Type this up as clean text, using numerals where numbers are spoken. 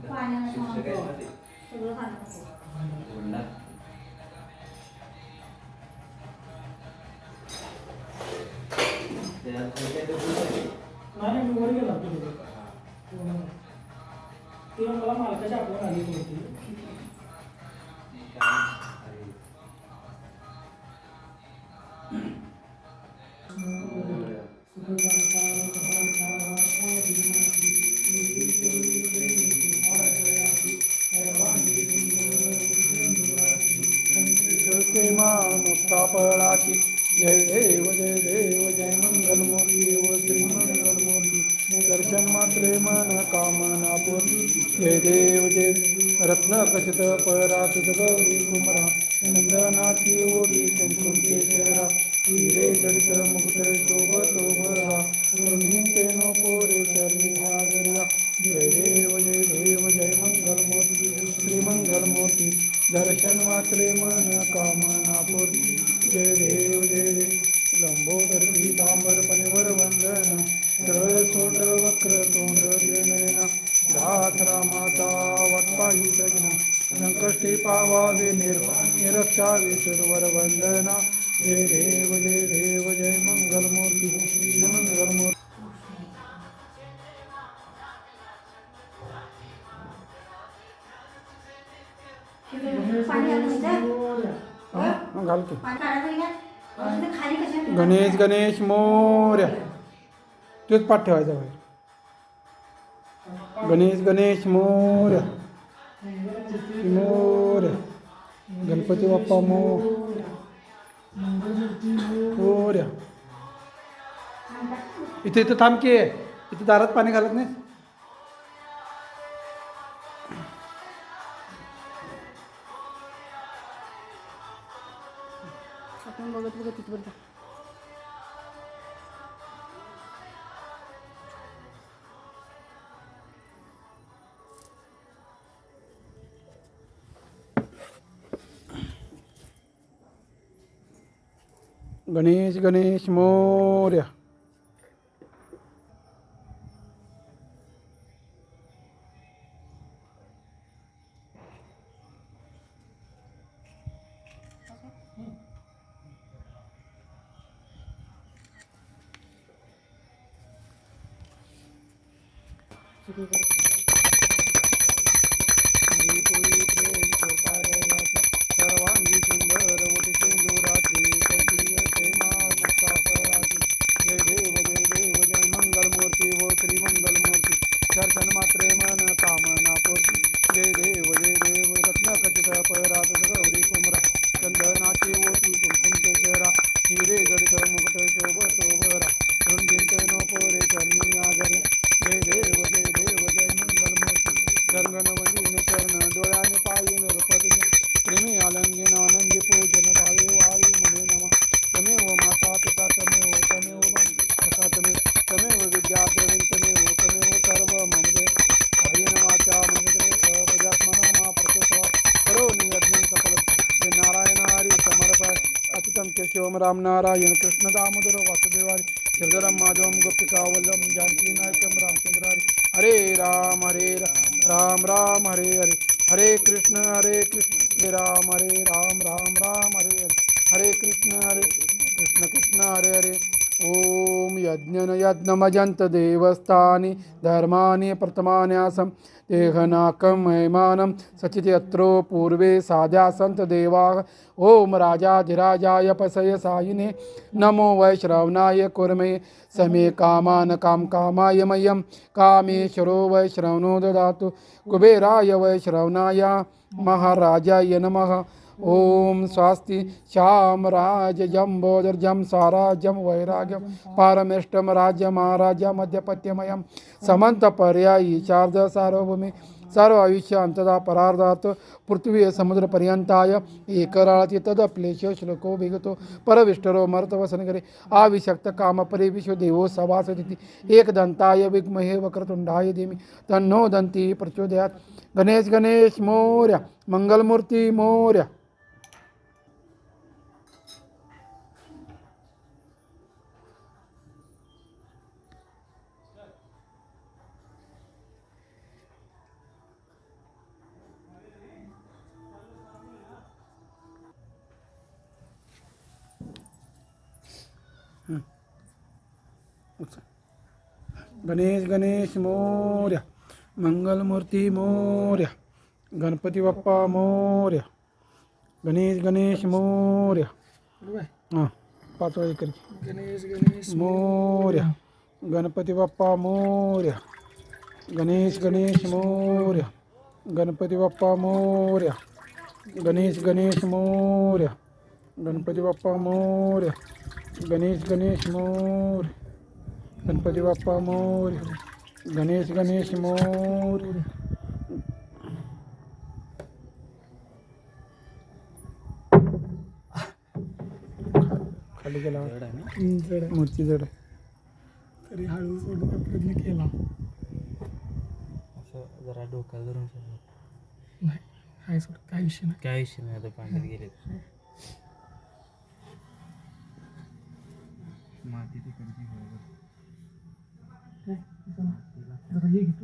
नाही मी वर गेला तेव्हा मला मालकाची आठवण आली होती. मुक्ताफळाची जय देव जय देव जय मंगलमूर्ती व श्री मंगलमूर्ती दर्शन मात्रे मन कामना पूर्ती जय देव जय रत्नखचित परातुत गौरी कुमरा चंदनाची ओढी कुंकुम केशरा हिरे जडित मुकुट शोभतो भरा वृंदींचे नो पोरे चरणी आगर्या जय देव जय मंगलमूर्ती श्री मंगलमूर्ती दर्शन मात्रे मन कामना पूर्ती जय देव लंबोदर पीतांबर पनिवर वंदन सरळ सोट वक्र तोंड नयना दास रामाचा वटपाही सजना संकष्टी पावावे निरक्षावे सुरवर वंदना जय देव जय मंगलमूर्ती मंगलमूर्ती. घाल की गणेश गणेश मोर्या तोच पाठ ठेवायचा बाहेर. गणेश गणेश मोर्या मोर्या गणपती बाप्पा मोर्या. इथे थांब की इथे दारात पाणी घालत नाही. आपण बघत तिथपर्यंत गणेश गणेश मोर्या. सर्वांगी सुंदर वटी सिंदुराची जय देव जय मंगलमूर्ती व श्री मंगलमूर्ती दर्शन मात्रे मन कामना पूर्ती जय देव रत्नखचित परात गौरी कुमरा चंदनाची ओटी कुंकुम केशरा हिरे जडित मुकुट शोभतो भरा वृंदींचे नो पोरे चरणी आगरे जय देव जय मंगलमूर्ती चरण वंदीन चरण डोळ्याने पायी नृपती प्रेमी आलंगीन आनंदी पूजन भावे वारी मुने नम तमेव माता पिता तमेव सखा तमेव विद्या देवी तमेव सर्व मम देव कायेन वाचा मनसेन्द्रिय प्रजात्मना मा प्रसुत करोमि यज्ञं सफलं श्री नारायण हरि समर्पय अच्युतं केशवं राम नारायण कृष्ण दामोदर वासुदेवारि श्रीधरं माधवं गोपिका वल्लभं जानकी नायकं रामचंद्र हरे राम राम हरे हरे हरे कृष्ण हरे राम हरे राम हरे हरे हरे कृष्ण कृष्ण हरे हरे. ओम यज्ञमजंत देवस्थानि धर्मानि प्रथमान्यासं देहनाकं महिमानं सचित्यत्रो पूर्वे साध्या संत देवाः. ओम राजाधिराजाय पसय सायिने नमो वैश्रवणाय कुर्मे समे कामान कामाय मह्यं कामेश्वरो वैश्रवणो ददातु कुबेराय वैश्रवणाय महाराजाय नमः. ओम स्वस्ति श्याम जम्बोदर्जम साराज्यम वैराग्यम पारमेष्टम राज्य महाराज्य मध्यपत्यमयम समंत पर्यायी शारद सार्वभूमी सर्व आयुष्य अंतदा परार्धात पृथ्वी समुद्र पर्यंताय एकराळती तदप्लेशो श्लोको विगतो परविष्टरो मर्तवसनगरे आविशक्त कामपरे विश्वदेवो सभासदिति एकदंताय विद्महे वक्रतुंडाय धीमहि तन्नो दन्ति प्रचोदयात्. गणेश गणेश मोर्या मंगलमूर्ती मोर्या. गणेश गणेश मोर्या मंगलमूर्ती मोर्या गणपती बाप्पा मोर्या गणेश गणेश मोर्या हां 5 वेळा कर गणेश गणेश मोर्या गणपती बाप्पा मोर्या गणेश गणेश मोर्या गणपती बाप्पा मोर्या गणेश गणेश मोर्या गणपती बाप्पा मोर्या गणेश गणेश मोर्या गणपती बाप्पा मोर्या गणेश गणेश मोर्या खाली गेला मूर्ती जड तरी हळू सोडण्याचा प्रयत्न केला असं जरा डोक्याला धरून नाही काय सोड काय विषय नाही काय विषय नाही आता पाण्यात गेले माती तिकडची जरा हे घेतो